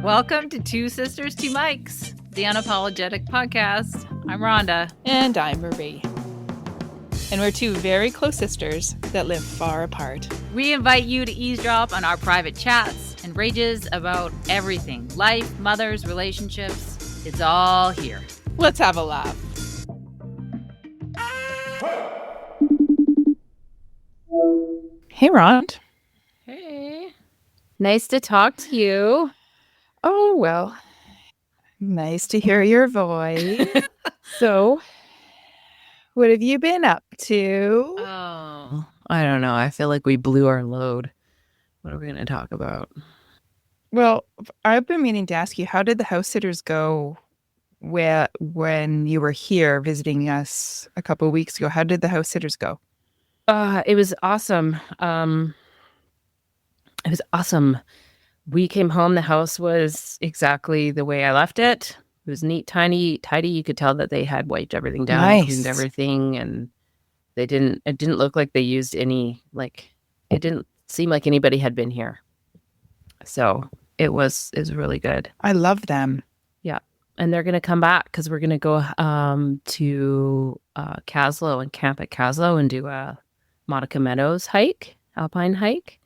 Welcome to Two Sisters, Two Mics, the Unapologetic podcast. I'm Rhonda. And I'm Marie. And we're two very close sisters that live far apart. We invite you to eavesdrop on our private chats and rages about everything. Life, mothers, relationships. It's all here. Let's have a laugh. Hey, Rhonda. Hey. Nice to talk to you. Oh, well. Nice to hear your voice. So, what have you been up to? Oh, I don't know. I feel like we blew our load. What are we going to talk about? Well, I've been meaning to ask you, how did the house sitters go when you were here visiting us a couple of weeks ago? How did the house sitters go? It was awesome. We came home. The house was exactly the way I left it. It was neat, tidy. You could tell that they had wiped everything down, Nice. cleaned everything, and it didn't look like they used any, it didn't seem like anybody had been here. So it was really good. I love them. Yeah. And they're going to come back because we're going to go to Caslow and camp at Caslow and do a Monica Meadows alpine hike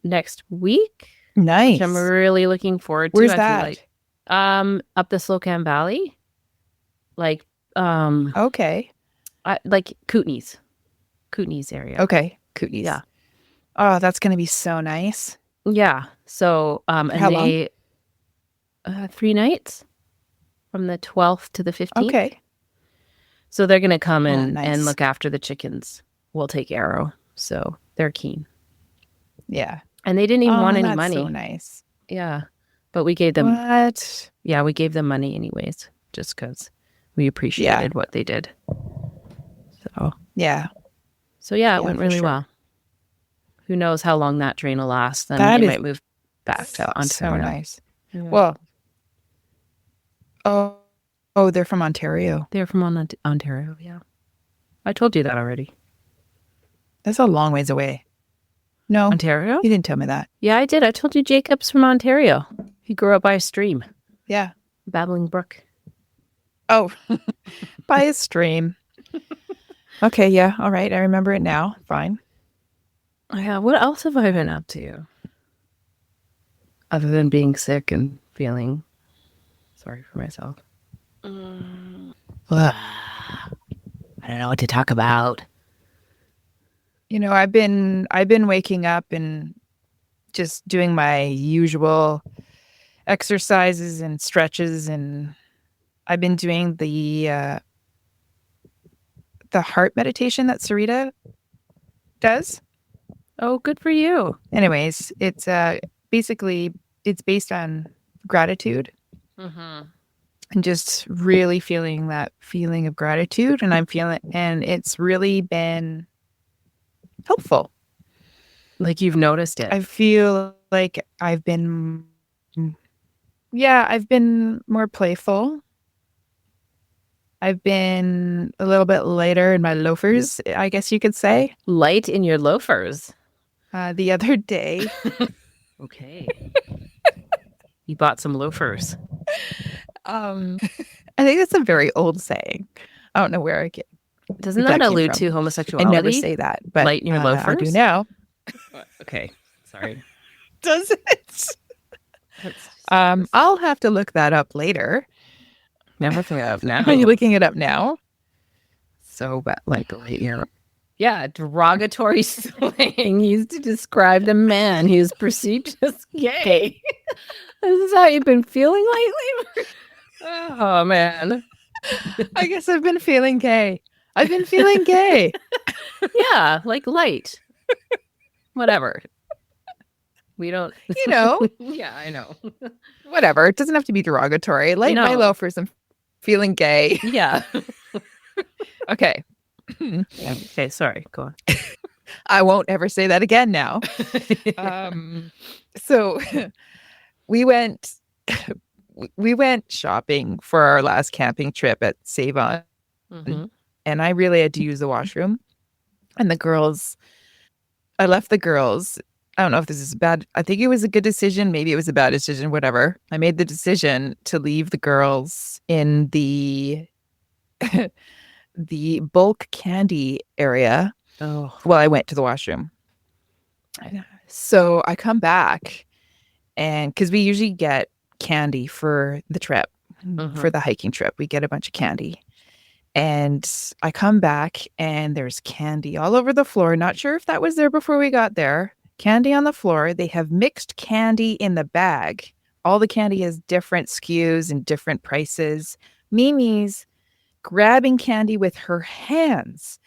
next week. Nice. Which I'm really looking forward to. Where's I that? feel like, up the Slocan Valley. Okay. Like Kootenays area. Okay. Kootenays. Yeah. Oh, that's going to be so nice. Yeah. So, and How long? 3 nights from the 12th to the 15th. Okay. So they're going to come nice. and look after the chickens. We'll take Arrow. So they're keen. Yeah. And they didn't even want any that's money. So nice. Yeah. But we gave them. What? Yeah, we gave them money anyways, just because we appreciated what they did. So yeah. So yeah, it went really well. Who knows how long that train will last? Then they might move back to Ontario. So nice. Yeah. Well. Oh, they're from Ontario. They're from Ontario. Yeah, I told you that already. That's a long ways away. No, Ontario. You didn't tell me that. Yeah, I did. I told you Jacob's from Ontario. He grew up by a stream. Yeah, Babbling Brook. Oh, by a stream. Okay, yeah, all right. I remember it now. Fine. Yeah, what else have I been up to? Other than being sick and feeling sorry for myself. I don't know what to talk about. You know, I've been waking up and just doing my usual exercises and stretches, and I've been doing the heart meditation that Sarita does. Oh, good for you. Anyways, it's basically it's based on gratitude. Mm-hmm. And just really feeling that feeling of gratitude, and it's really been helpful. Like you've noticed it. I feel like I've been more playful. I've been a little bit lighter in my loafers, I guess you could say. Light in your loafers. The other day. Okay. You bought some loafers. I think that's a very old saying. I don't know where I get. Doesn't that allude to homosexuality? I never say that, but light in your loafers. I do now. Okay, sorry. Does it? I'll have to look that up later. Never think of now. Are you looking it up now? So bad, like light year. Yeah, derogatory slang used to describe the man who is perceived as gay. This is how you've been feeling lately? Oh, man. I guess I've been feeling gay. I've been feeling gay. Yeah, like light. Whatever. We don't... You know. Yeah, I know. Whatever. It doesn't have to be derogatory. Light my loafers and feeling gay. Yeah. Okay. Okay, sorry. Go on. I won't ever say that again now. So we went shopping for our last camping trip at Save-On. Mm-hmm. And I really had to use the washroom. And I left the girls I don't know if this is bad. I think it was a good decision. Maybe it was a bad decision, whatever. I made the decision to leave the girls in the bulk candy area Oh. while I went to the washroom. So I come back and because we usually get candy for the trip, Mm-hmm. for the hiking trip, we get a bunch of candy. And I come back and there's candy all over the floor. Not sure if that was there before we got there. Candy on the floor. They have mixed candy in the bag. All the candy has different SKUs and different prices. Mimi's grabbing candy with her hands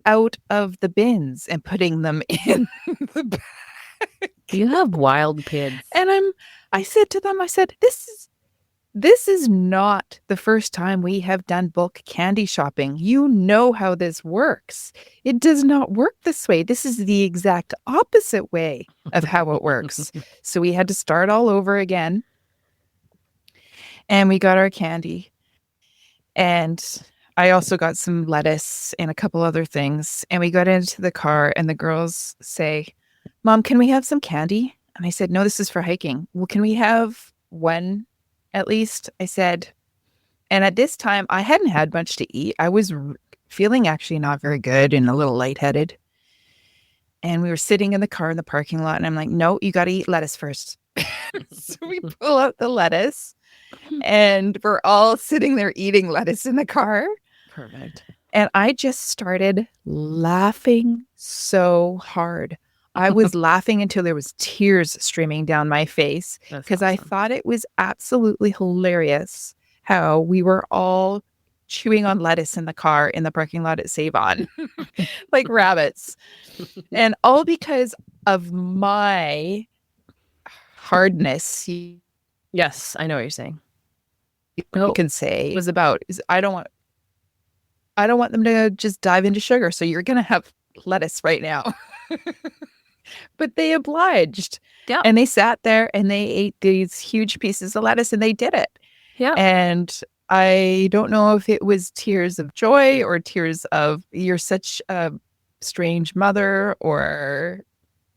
out of the bins and putting them in the bag. You have wild kids. And I said to them, I said, this is not the first time we have done bulk candy shopping. You know how this works. It does not work this way. This is the exact opposite way of how it works. So we had to start all over again. And we got our candy. And I also got some lettuce and a couple other things. And we got into the car, and the girls say, Mom, can we have some candy? And I said, No, this is for hiking. Well, can we have one at least? I said, and at this time, I hadn't had much to eat. I was feeling actually not very good and a little lightheaded. And we were sitting in the car in the parking lot, and I'm like, No, you got to eat lettuce first. So we pull out the lettuce, and we're all sitting there eating lettuce in the car. Perfect. And I just started laughing so hard. I was laughing until there was tears streaming down my face because I thought it was absolutely hilarious how we were all chewing on lettuce in the car in the parking lot at Save On like rabbits. And all because of my hardness, you Yes, I know what you're saying. can say, was about is I don't want them to just dive into sugar. So you're going to have lettuce right now. But they obliged. Yeah. And they sat there and they ate these huge pieces of lettuce and they did it. Yeah. And I don't know if it was tears of joy or tears of you're such a strange mother or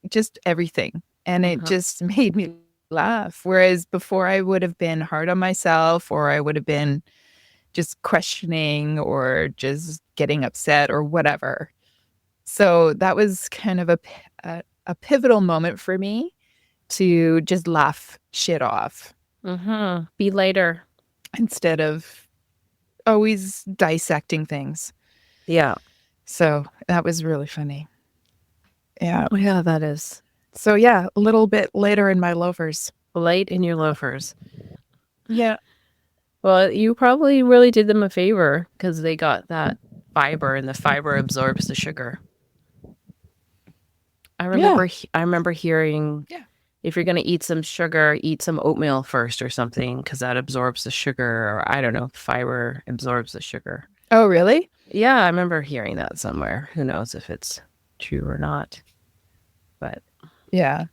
just everything. And it just made me laugh. Whereas before I would have been hard on myself or I would have been just questioning or just getting upset or whatever. So that was kind of a pivotal moment for me to just laugh shit off. Be later. Instead of always dissecting things. Yeah. So that was really funny. Yeah. Oh, yeah, that is. So yeah, a little bit later in my loafers. Late in your loafers. Yeah. Well, you probably really did them a favor because they got that fiber and the fiber absorbs the sugar. I remember hearing if you're going to eat some sugar, eat some oatmeal first or something because that absorbs the sugar, or I don't know, fiber absorbs the sugar. Oh, really? Yeah, I remember hearing that somewhere. Who knows if it's true or not. But yeah.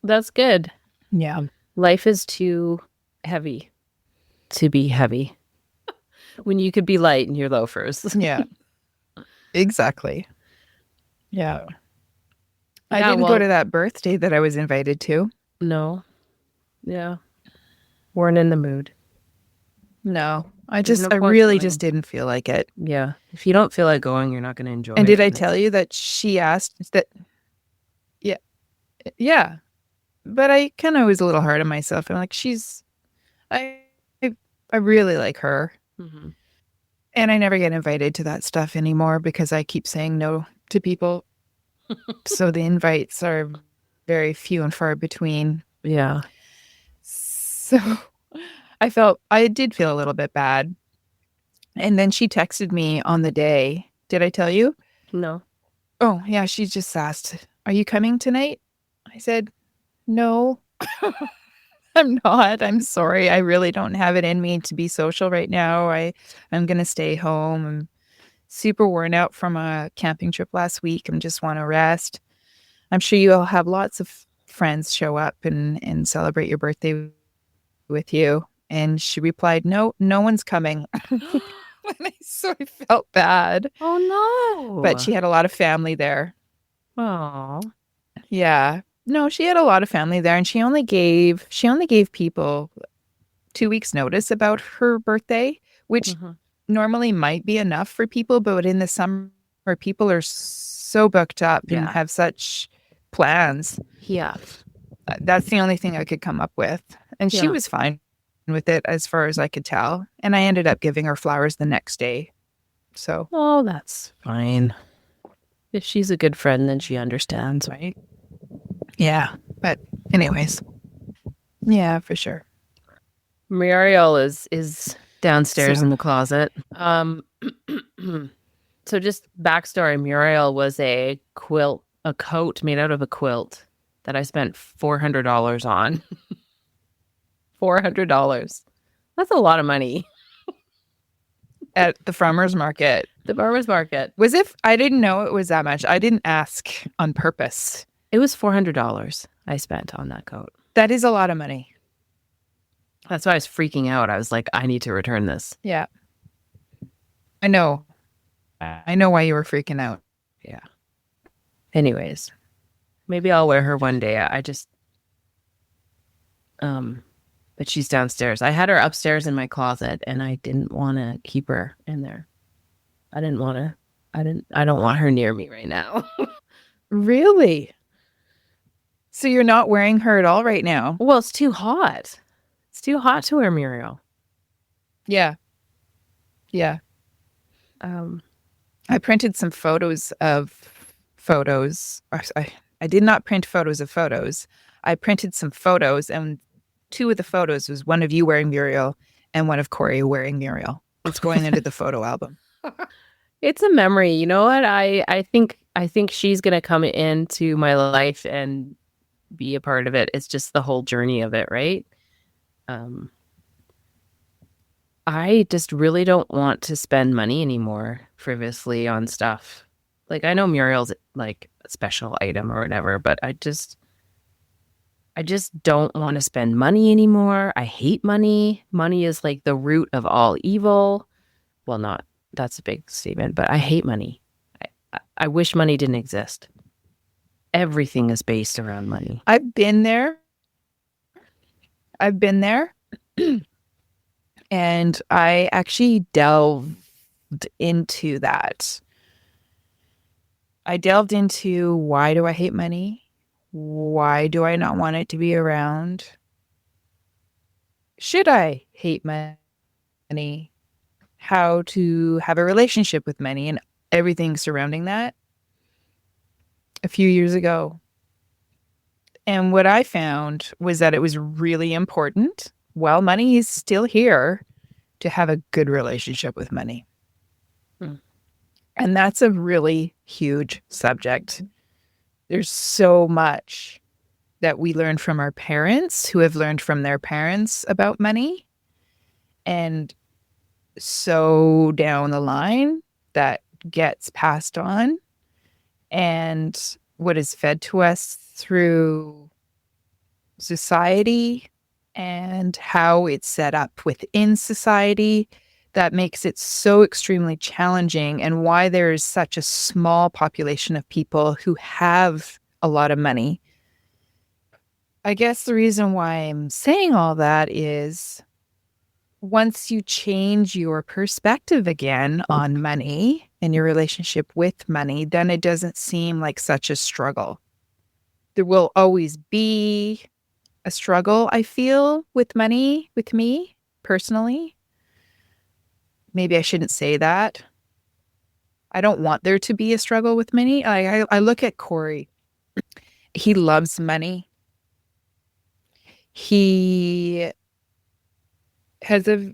That's good. Yeah. Life is too heavy to be heavy when you could be light in your loafers. Yeah. Exactly. Yeah. I didn't go to that birthday that I was invited to. No. Yeah. Weren't in the mood. No. I really just didn't feel like it. Yeah. If you don't feel like going, you're not going to enjoy it. And did I tell you that she asked that? Yeah. Yeah. But I kind of was a little hard on myself. I'm like, I really like her. Mm-hmm. And I never get invited to that stuff anymore because I keep saying no to people. So the invites are very few and far between. Yeah. So I did feel a little bit bad. And then she texted me on the day. Did I tell you? No. Oh, yeah. She just asked, Are you coming tonight? I said, No, I'm not. I'm sorry. I really don't have it in me to be social right now. I'm going to stay home. I'm super worn out from a camping trip last week and just want to rest. I'm sure you'll have lots of friends show up and celebrate your birthday with you. And she replied, No one's coming. So I felt bad. Oh, no. But she had a lot of family there. Oh. Yeah. No, she had a lot of family there, and she only gave people 2 weeks notice about her birthday, which Mhm. normally might be enough for people, but in the summer, people are so booked up and Yeah. have such plans. Yeah. That's the only thing I could come up with. And she Yeah. was fine with it as far as I could tell. And I ended up giving her flowers the next day. So, Oh, that's fine. If she's a good friend, then she understands, right? yeah. But, anyways, yeah, for sure. Muriel is downstairs So, in the closet. So just backstory, Muriel was a coat made out of a quilt that I spent $400 on. $400. That's a lot of money. at the farmer's market, The farmer's market. I didn't know it was that much. I didn't ask on purpose. It was $400 I spent on that coat. That is a lot of money. That's why I was freaking out. I was like, I need to return this. Yeah. I know. I know why you were freaking out. Yeah. Anyways, maybe I'll wear her one day. I just but she's downstairs. I had her upstairs in my closet and I didn't want to keep her in there. I didn't want to I don't want her near me right now. Really? So you're not wearing her at all right now? Well, it's too hot. It's too hot to wear Muriel. Yeah. Yeah. Um I printed some photos of photos. I did not print photos of photos. I printed some photos, and two of the photos was one of you wearing Muriel and one of Corey wearing Muriel. It's going into the photo album. it's a memory. You know what? I think she's going to come into my life and be a part of it. It's just the whole journey of it, right? Um I just really don't want to spend money anymore frivolously on stuff. Like I know Muriel's like a special item or whatever, but I just don't want to spend money anymore. I hate money. Money is like the root of all evil. Well, not that's a big statement, but I hate money. I wish money didn't exist. Everything is based around money. I've been there. I've been there. And I actually delved into that. I delved into why do I hate money? Why do I not want it to be around? Should I hate money? How to have a relationship with money and everything surrounding that a few years ago. And what I found was that it was really important, while money is still here, to have a good relationship with money. Hmm. And that's a really huge subject. There's so much that we learn from our parents who have learned from their parents about money. And so down the line that gets passed on. And what is fed to us through society and how it's set up within society that makes it so extremely challenging, and why there is such a small population of people who have a lot of money. I guess the reason why I'm saying all that is once you change your perspective again on money and your relationship with money, then it doesn't seem like such a struggle. There will always be a struggle, I feel, with money with me personally. Maybe I shouldn't say that. I don't want there to be a struggle with money. I look at Corey. He loves money. He has a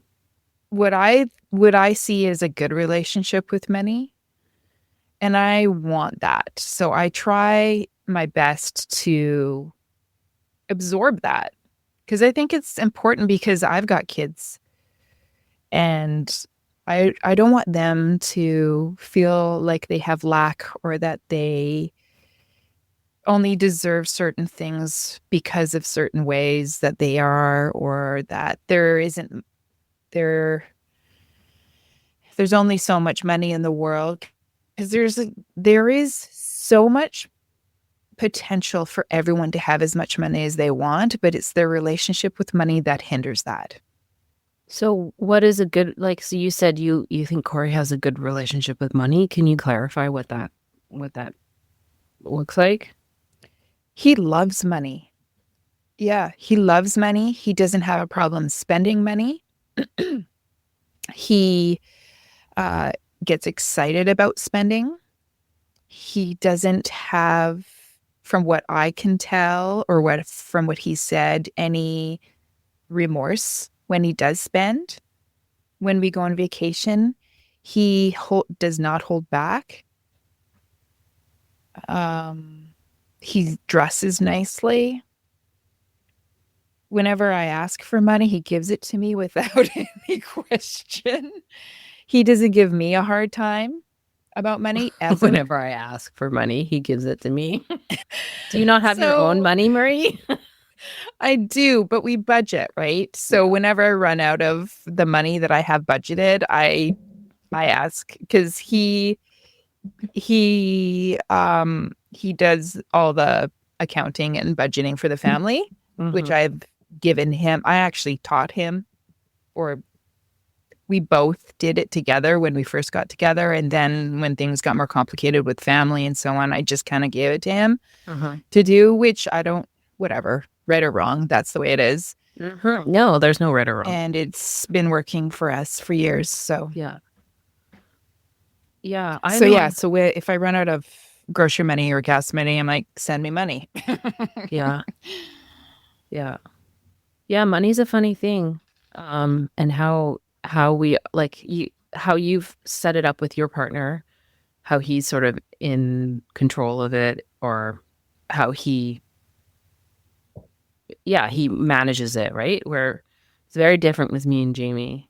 what I see as a good relationship with money, and I want that. So I try my best to absorb that because I think it's important, because I've got kids and I don't want them to feel like they have lack, or that they only deserve certain things because of certain ways that they are, or that there there's only so much money in the world, because there is so much potential for everyone to have as much money as they want, but it's their relationship with money that hinders that. So what is a good, like, so you said you think Corey has a good relationship with money. Can you clarify what that looks like? He loves money. Yeah, he loves money. He doesn't have a problem spending money. He uh, gets excited about spending. He doesn't have, from what I can tell, or from what he said, any remorse when he does spend. When we go on vacation, he does not hold back. Um, he dresses nicely. Whenever I ask for money, he gives it to me without any question. He doesn't give me a hard time about money ever. Whenever I ask for money, he gives it to me. Do you not have your own So money, Marie? I do, but we budget, right? So Yeah. whenever I run out of the money that I have budgeted, I ask because he does all the accounting and budgeting for the family, which Mm-hmm. I've given him. I actually taught him, or we both did it together when we first got together. And then when things got more complicated with family and so on, I just kind of gave it to him Uh-huh. to do, which I don't, whatever, right or wrong, that's the way it is. Mm-hmm. No, there's no right or wrong. And it's been working for us for years. So, Yeah. Yeah. I so yeah. know. So if I run out of grocery money or gas money, I'm like, send me money. Yeah. Yeah. Yeah. Money's a funny thing. And how we like you how you've set it up with your partner, how he's sort of in control of it, or how he manages it, right? Where it's very different with me and Jamie.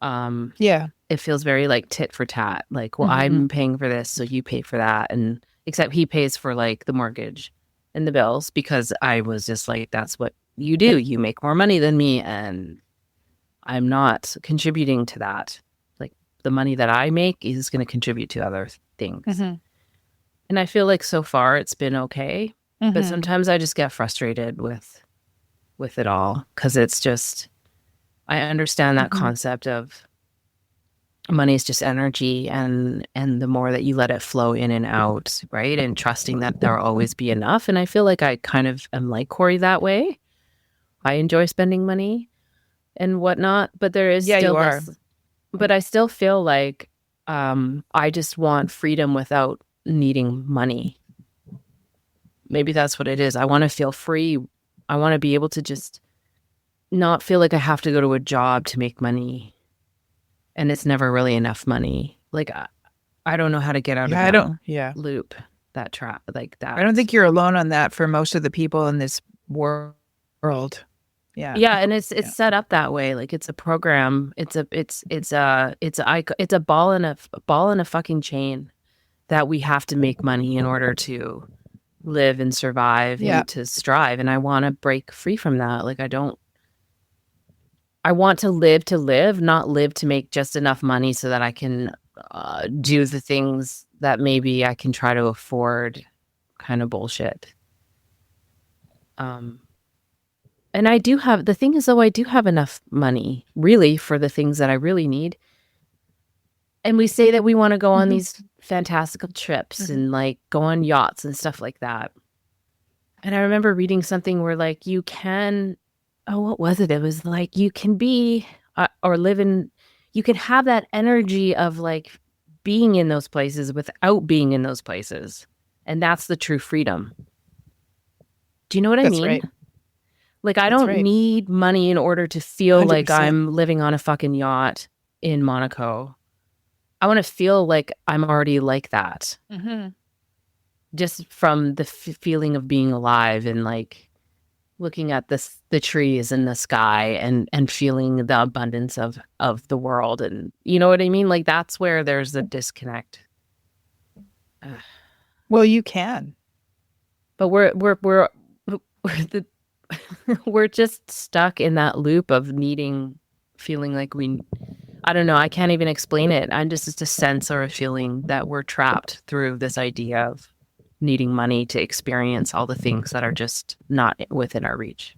Um, Yeah. it feels very like tit for tat. Like, well, Hmm. I'm paying for this, so you pay for that. And except he pays for like the mortgage and the bills because I was just like, that's what you do. You make more money than me, and I'm not contributing to that. Like, the money that I make is going to contribute to other things. Hmm. And I feel like so far it's been okay. But Hmm. sometimes I just get frustrated with it all because it's just I understand that Hmm. concept of money is just energy, and the more that you let it flow in and out, right? And trusting that there'll always be enough. And I feel like I kind of am like Corey that way. I enjoy spending money and whatnot, but there is Yeah, still you are. this, but I still feel like I just want freedom without needing money. Maybe that's what it is. I want to feel free. I want to be able to just not feel like I have to go to a job to make money and it's never really enough money. Like I don't know how to get out of Yeah, I that don't. Yeah. loop, that trap, like I don't that. think you're alone on that for most of the people in this world. Yeah. Yeah, and it's Yeah. set up that way. Like it's a program. It's a ball in a fucking chain that we have to make money in order to live and survive Yeah. and to strive. And I want to break free from that. Like I want to live, not live to make just enough money so that I can do the things that maybe I can try to afford, kind of bullshit. Um, and I do have, the thing is, though, I do have enough money really for the things that I really need. And we say that we want to go on Hmm. these fantastical trips Hmm. and like go on yachts and stuff like that. And I remember reading something where like you can, oh, what was it? It was like you can be or live in, you can have that energy of like being in those places without being in those places. And that's the true freedom. Do you know what I That's mean? right. Like, I That's don't right. need money in order to feel like 100%. I'm living on a fucking yacht in Monaco. I want to feel like I'm already like that Hmm. just from the feeling of being alive and like looking at the trees and the sky and feeling the abundance of the world, and you know what I mean, like that's where there's a disconnect. Ugh. Well, you can. But we're the we're just stuck in that loop of needing, feeling like we, I don't know, I can't even explain it. I'm just, it's a sense or a feeling that we're trapped through this idea of needing money to experience all the things that are just not within our reach.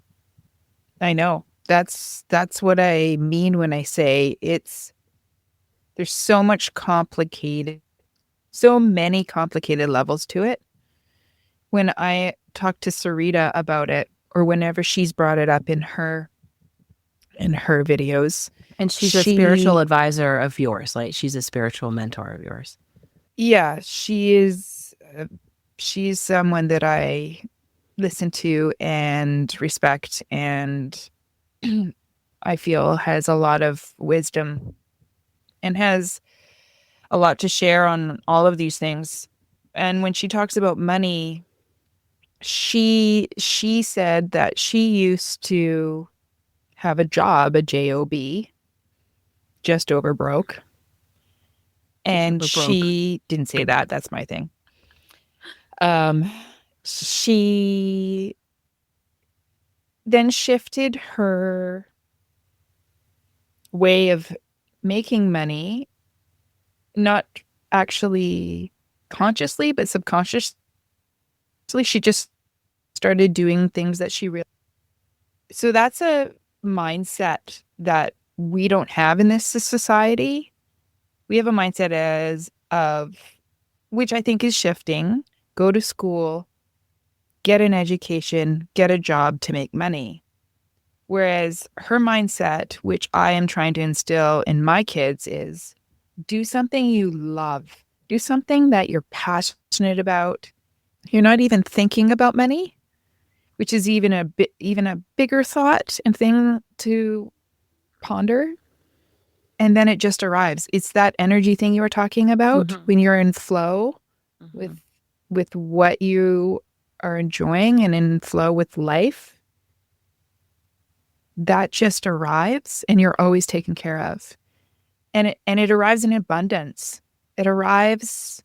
I know. That's what I mean when I say there's so much complicated, so many complicated levels to it. When I talk to Sarita about it, or whenever she's brought it up in her videos, And she's a spiritual advisor of yours. Like she's a spiritual mentor of yours. yeah, she is. She's someone that I listen to and respect, and I feel has a lot of wisdom and has a lot to share on all of these things. And when she talks about money, she said that she used to have a job, a job, just over broke. And We're broke. she didn't say that. That's my thing. Um, she then shifted her way of making money, not actually consciously, but subconsciously. She just started doing things that she really. So that's a mindset that we don't have in this society. We have a mindset as of, which I think is shifting, go to school, get an education, get a job to make money. Whereas her mindset, which I am trying to instill in my kids, is do something you love, do something that you're passionate about. You're not even thinking about money, which is even a bigger thought and thing to ponder. And then it just arrives. It's that energy thing you were talking about when you're in flow with what you are enjoying and in flow with life. That just arrives and you're always taken care of. And it arrives in abundance. It arrives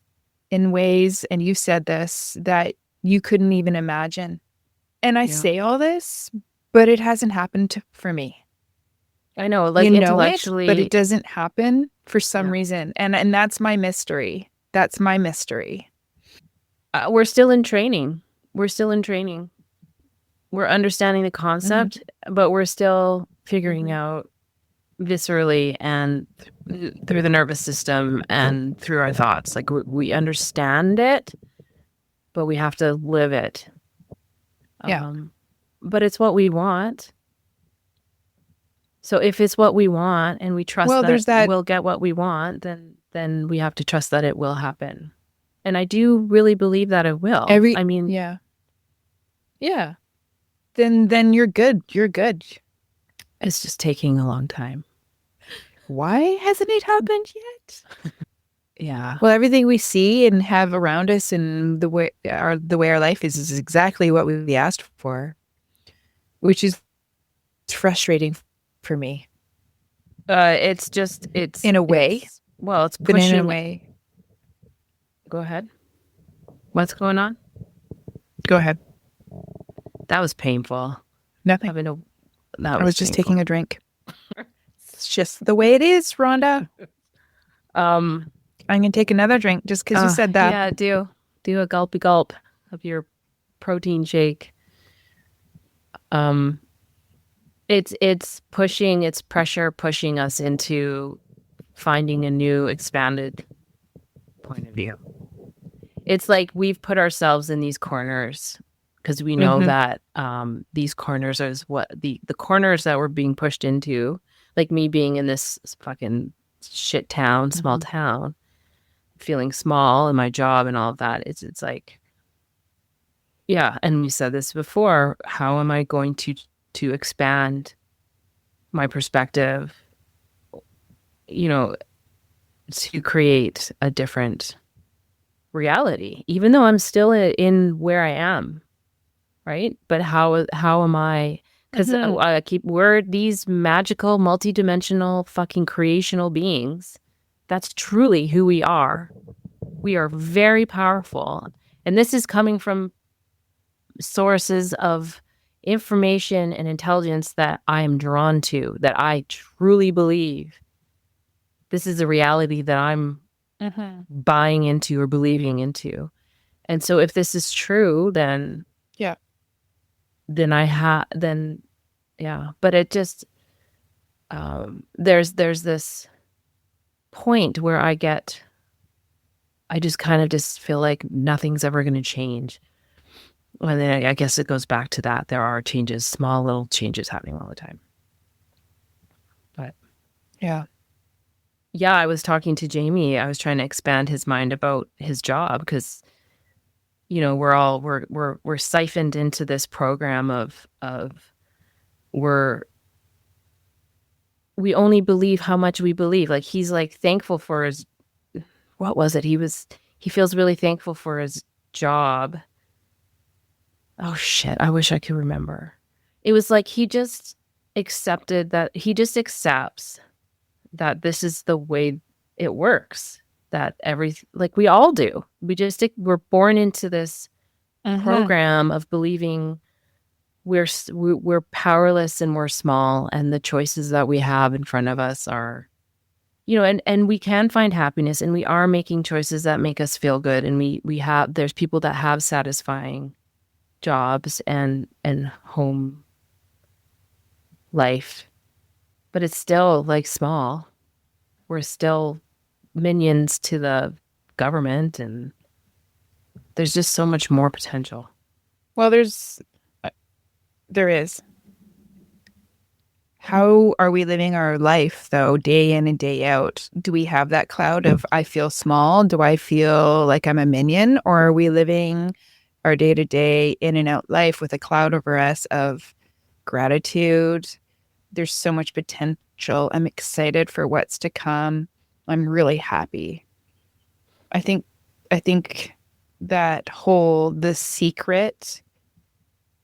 in ways, and you said this, that you couldn't even imagine. And I say all this, but it hasn't happened for me. I know, like intellectually, but it doesn't happen for some reason. And that's my mystery. That's my mystery. We're still in training. We're understanding the concept, but we're still figuring out viscerally and through the nervous system and through our thoughts. Like we understand it, but we have to live it. Yeah. But it's what we want. So if it's what we want and we trust that we'll get what we want, then we have to trust that it will happen. And I do really believe that it will. Yeah. Yeah. Then you're good. You're good. It's just taking a long time. Why hasn't it happened yet? Yeah. Well, everything we see and have around us and the way our life is exactly what we asked for, which is frustrating for me. It's in a way. It's pushing. In a way. Go ahead. What's going on? Go ahead. That was painful. Nothing. I was just taking a drink. It's just the way it is, Rhonda. I'm gonna take another drink just because you said that. Yeah, do a gulpy gulp of your protein shake. It's pressure pushing us into finding a new expanded point of view. It's like we've put ourselves in these corners because we know that these corners are what the corners that we're being pushed into, like me being in this fucking shit town, small town, feeling small in my job and all of that. It's like, yeah. And we said this before, how am I going to expand my perspective, to create a different reality, even though I'm still in where I am, right? But how am I? Because we're these magical, multidimensional, fucking creational beings. That's truly who we are. We are very powerful, and this is coming from sources of information and intelligence that I am drawn to, that I truly believe this is a reality that I'm buying into or believing into. And so if this is true, then Yeah. then yeah. But it just there's this point where I just kind of just feel like nothing's ever going to change. And then I guess it goes back to that. There are changes, small little changes happening all the time. But Yeah. yeah, I was talking to Jamie. I was trying to expand his mind about his job because we're siphoned into this program of we're we only believe how much we believe. Like he's like thankful for his what was it? He feels really thankful for his job. Oh shit, I wish I could remember. It was like he just accepts that this is the way it works. That like we all do. We're born into this Mm-hmm. program of believing we're powerless and we're small, and the choices that we have in front of us are, and we can find happiness, and we are making choices that make us feel good, and there's people that have satisfying jobs and home life, but it's still like small. We're still minions to the government, and there's just so much more potential. Well, there is. How are we living our life though, day in and day out? Do we have that cloud of I feel small? Do I feel like I'm a minion? Or are we living our day to day in and out life with a cloud over us of gratitude? There's so much potential. I'm excited for what's to come. I'm really happy. I think I think that whole the secret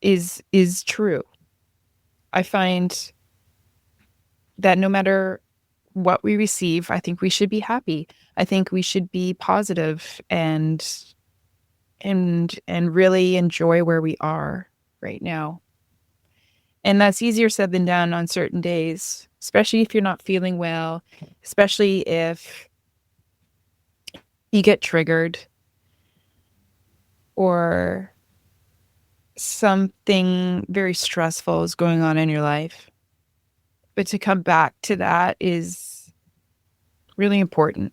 is true. I find that no matter what we receive, I think we should be happy. I think we should be positive and really enjoy where we are right now. And that's easier said than done on certain days, especially if you're not feeling well, especially if you get triggered or something very stressful is going on in your life. But to come back to that is really important,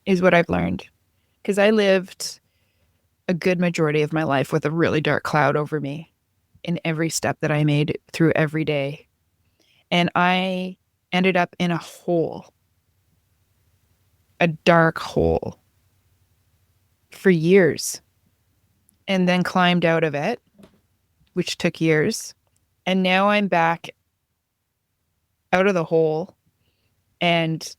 is what I've learned. Because I lived a good majority of my life with a really dark cloud over me in every step that I made through every day. And I ended up in a hole, a dark hole for years, and then climbed out of it, which took years. And now I'm back out of the hole. And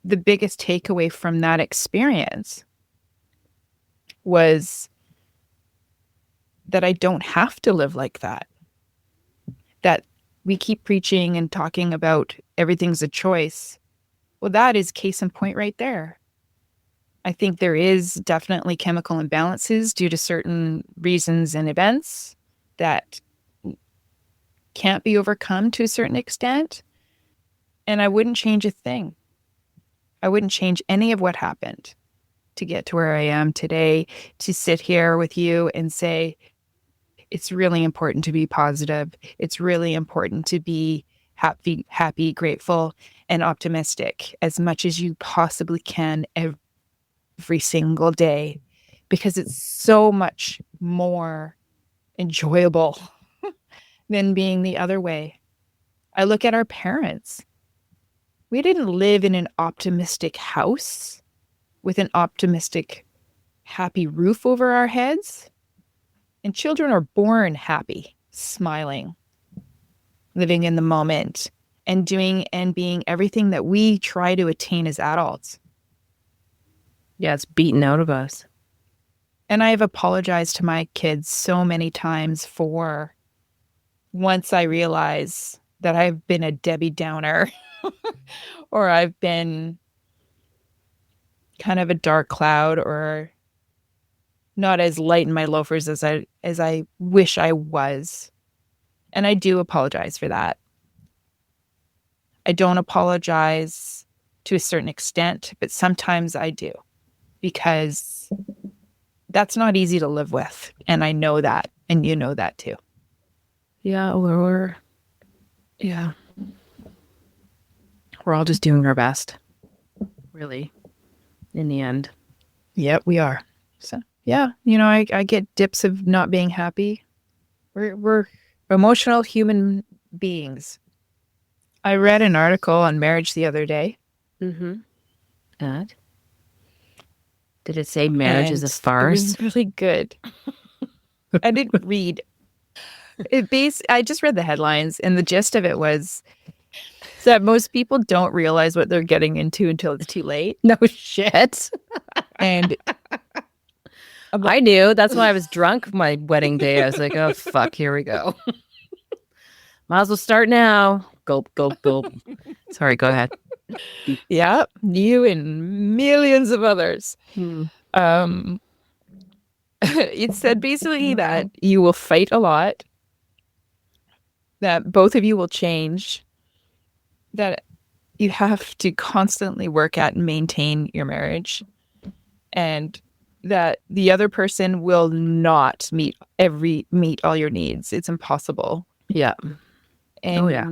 the biggest takeaway from that experience was that I don't have to live like that. That we keep preaching and talking about everything's a choice. Well, that is case in point right there. I think there is definitely chemical imbalances due to certain reasons and events that can't be overcome to a certain extent. And I wouldn't change a thing. I wouldn't change any of what happened to get to where I am today, to sit here with you and say, it's really important to be positive. It's really important to be happy, grateful, and optimistic as much as you possibly can every single day, because it's so much more enjoyable than being the other way. I look at our parents. We didn't live in an optimistic house with an optimistic, happy roof over our heads. And children are born happy, smiling, living in the moment, and doing and being everything that we try to attain as adults. Yeah, it's beaten out of us. And I have apologized to my kids so many times for once I realize that I've been a Debbie Downer or I've been kind of a dark cloud or not as light in my loafers as I wish I was. And I do apologize for that. I don't apologize to a certain extent, but sometimes I do, because that's not easy to live with. And I know that. And you know that too. Yeah, yeah, we're all just doing our best, really, in the end. Yep, we are. So yeah, I get dips of not being happy. We're emotional human beings. I read an article on marriage the other day. Mm-hmm. And did it say marriage is And a it farce? was really good. I didn't read I just read the headlines, and the gist of it was that most people don't realize what they're getting into until it's too late. No shit. And I knew. That's why I was drunk my wedding day. I was like, oh, fuck, here we go. Might as well start now. Gulp, gulp, gulp. Sorry, go ahead. yeah, you and millions of others. Um, it said basically that you will fight a lot, that both of you will change, that you have to constantly work at and maintain your marriage, and that the other person will not meet all your needs. It's impossible. Yeah. And Oh, yeah.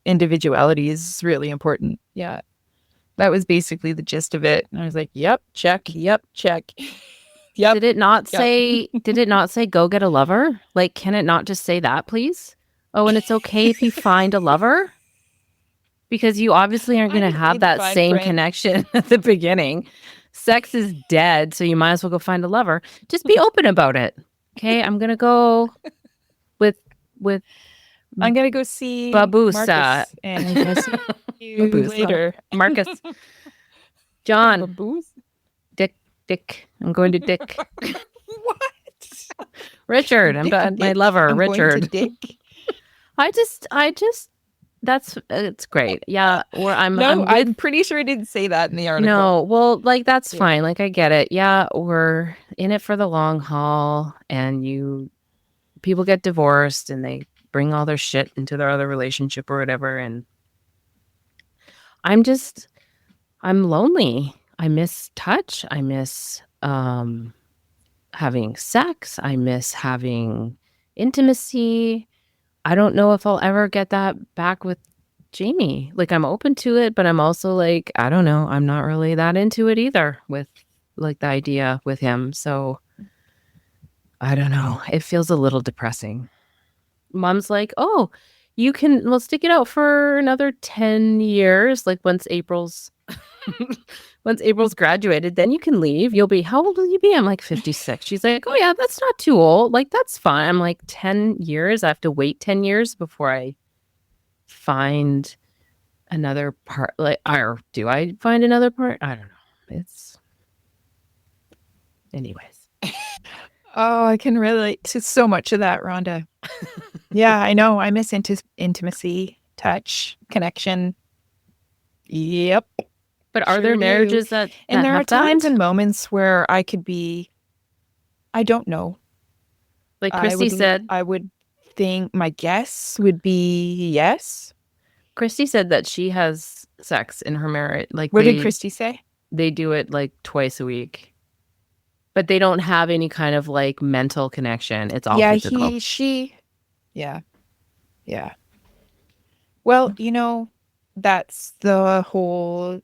individuality is really important. Yeah. That was basically the gist of it. And I was like, yep, check, yep, check. Yep. Did it not say go get a lover? Like, can it not just say that, please? Oh, and it's okay if you find a lover? Because you obviously aren't going to have that same connection at the beginning. Sex is dead, so you might as well go find a lover. Just be open about it. Okay, I'm going to go with I'm going to go see Babusa. Marcus, and I'm going to see you later. Marcus. John. Babusa? Dick. I'm going to Dick. What? Richard. My lover, I'm Richard. Going to Dick. I just that's it's great. Yeah, or I'm pretty sure I didn't say that in the article. No, well, like that's fine. Like I get it. Yeah, we're in it for the long haul, and people get divorced and they bring all their shit into their other relationship or whatever, and I'm lonely. I miss touch. I miss having sex. I miss having intimacy. I don't know if I'll ever get that back with Jamie. Like I'm open to it, but I'm also like, I don't know. I'm not really that into it either with like the idea with him. So I don't know. It feels a little depressing. Mom's like, oh, we'll stick it out for another 10 years. Like once April's graduated, then you can leave. How old will you be? I'm like 56. She's like, oh yeah, that's not too old. Like that's fine. I'm like 10 years. I have to wait 10 years before I find another part. Like, or do I find another part? I don't know. Anyways. Oh, I can relate to so much of that, Rhonda. Yeah, I know. I miss intimacy, touch, connection. Yep. But are there marriages that and there are times that? and moments where I could be, I don't know. Like Christy said. I would think my guess would be yes. Christy said that she has sex in her marriage. Like what did Christy say? They do it like twice a week. But they don't have any kind of like mental connection. It's all physical. Yeah. Well, that's the whole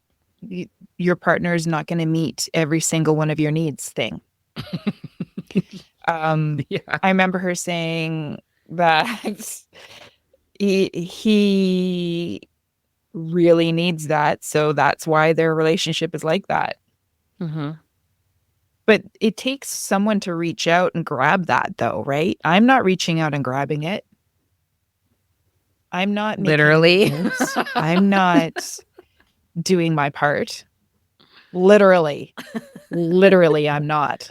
your partner is not going to meet every single one of your needs thing. Yeah. I remember her saying that he really needs that, so that's why their relationship is like that. Mm-hmm. But it takes someone to reach out and grab that, though, right? I'm not reaching out and grabbing it. I'm not literally. I'm not doing my part. Literally, I'm not.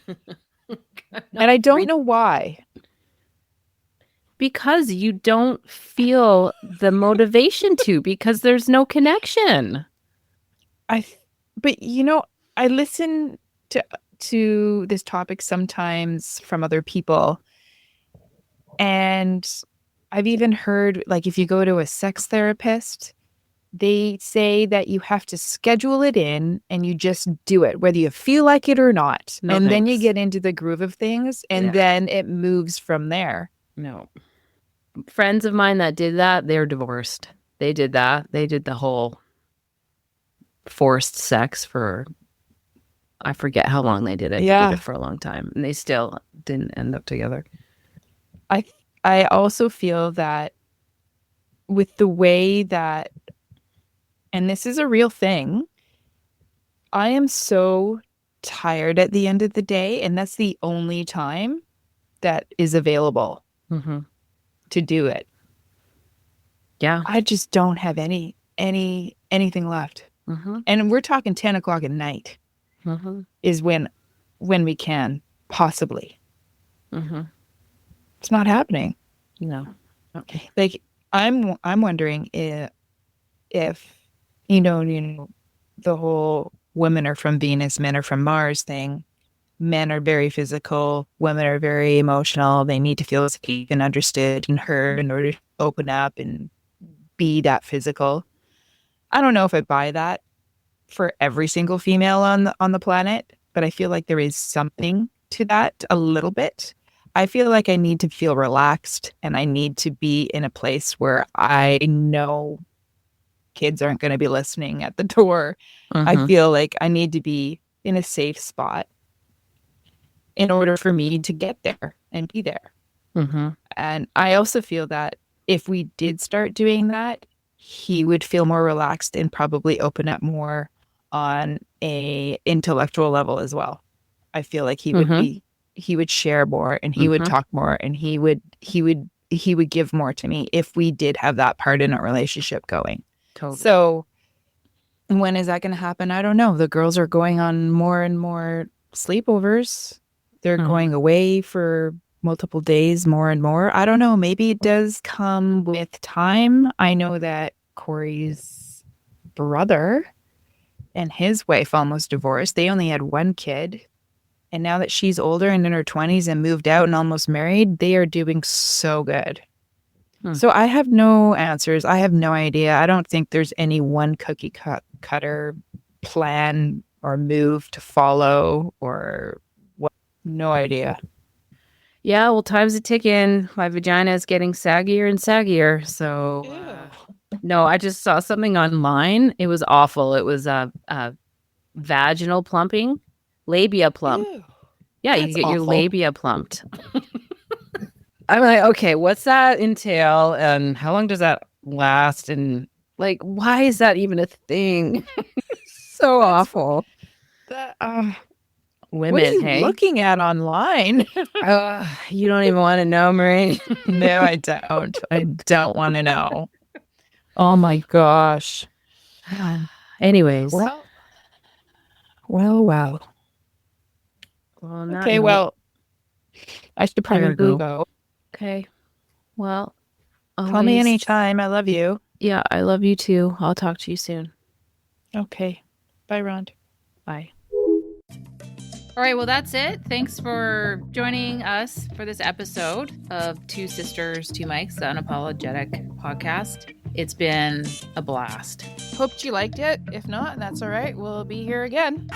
And I don't know why. Because you don't feel the motivation to, because there's no connection. But I listen to this topic sometimes from other people, and I've even heard, like, if you go to a sex therapist, they say that you have to schedule it in and you just do it, whether you feel like it or not. No, and then you thanks. get into the groove of things and Yeah. then it moves from there. No. Friends of mine that did that, they're divorced. They did that. They did the whole forced sex for, I forget how long they did it. Yeah. They did it for a long time. And they still didn't end up together. I also feel that with the way that, and this is a real thing, I am so tired at the end of the day, and that's the only time that is available Mm-hmm. to do it. Yeah. I just don't have anything left. Mm-hmm. And we're talking 10 o'clock at night Mm-hmm. is when we can possibly. Mm-hmm. It's not happening. No. Like I'm wondering if you know the whole women are from Venus, men are from Mars thing. Men are very physical, women are very emotional. They need to feel safe and understood and heard in order to open up and be that physical. I don't know if I buy that for every single female on the planet, but I feel like there is something to that a little bit. I feel like I need to feel relaxed and I need to be in a place where I know kids aren't going to be listening at the door. I Mm-hmm. feel like I need to be in a safe spot in order for me to get there and be there. Mm-hmm. And I also feel that if we did start doing that, he would feel more relaxed and probably open up more on a intellectual level as well. I feel like Mm-hmm. he would share more and he would Mm-hmm. talk more and he would give more to me if we did have that part in our relationship going. Totally. So when is that going to happen? I don't know. The girls are going on more and more sleepovers. They're Mm-hmm. going away for multiple days more and more. I don't know. Maybe it does come with time. I know that Corey's brother and his wife almost divorced. They only had one kid. And now that she's older and in her 20s and moved out and almost married, they are doing so good. Hmm. So I have no answers. I have no idea. I don't think there's any one cutter plan or move to follow or what. No idea. Yeah, well, time's a ticking. My vagina is getting saggier and saggier. So, no, I just saw something online. It was awful. It was vaginal plumping, labia plump. Ew. Yeah, you That's get your awful. labia plumped. I'm like, okay, what's that entail? And how long does that last? And like, why is that even a thing? So That's awful. That, Women, what are you hey? looking at online? You don't even want to know, Marie. No, I don't. I don't want to know. Oh my gosh. Anyways. Well, well. On that Okay, note, well, I should I gotta probably go. go. Okay. Well, Call me always. anytime. I love you. Yeah, I love you too. I'll talk to you soon. Okay. Bye, Rond. Bye. All right, well, that's it. Thanks for joining us for this episode of Two Sisters, Two Mics, the Unapologetic podcast. It's been a blast. Hoped you liked it. If not, that's all right. We'll be here again.